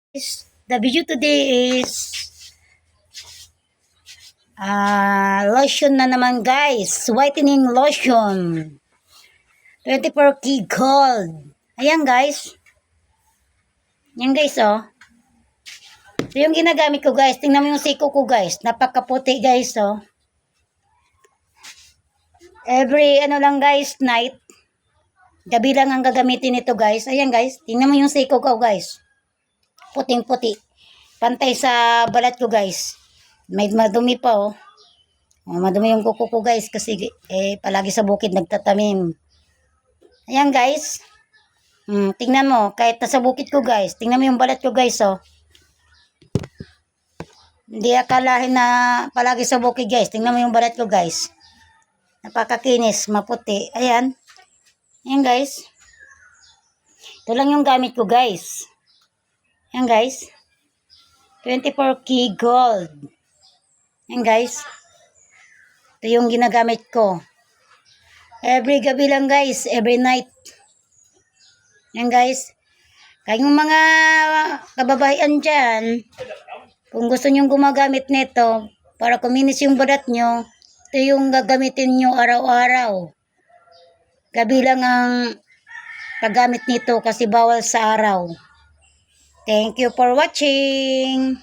The video today is lotion na naman guys. Whitening lotion. 24K Gold. Ayan guys. Yan guys oh. So yung ginagamit ko guys. Tingnan mo yung siko ko guys. Napakaputi guys oh. Every lang guys night. Gabi lang ang gagamitin ito guys. Ayan guys. Tingnan mo yung siko ko guys. Puting puti. Pantay sa balat ko guys. May madumi pa oh. Madumi yung kuko ko guys kasi palagi sa bukid nagtatamim. Ayan guys. Tingnan mo kahit nasa bukid ko guys. Tingnan mo yung balat ko guys oh. Hindi akalain na palagi sa bukid guys. Tingnan mo yung balat ko guys. Napakakinis, maputi. Ayan. Ayan guys. Ito lang yung gamit ko guys. Ayan guys. 24K Gold. Ayan guys. Ito yung ginagamit ko. Every gabi lang guys. Every night. Ayan guys. Kayong mga kababayan dyan, kung gusto nyong gumagamit nito para kuminis yung balat nyo, ito yung gagamitin nyo araw-araw. Gabi lang ang paggamit nito kasi bawal sa araw. Thank you for watching.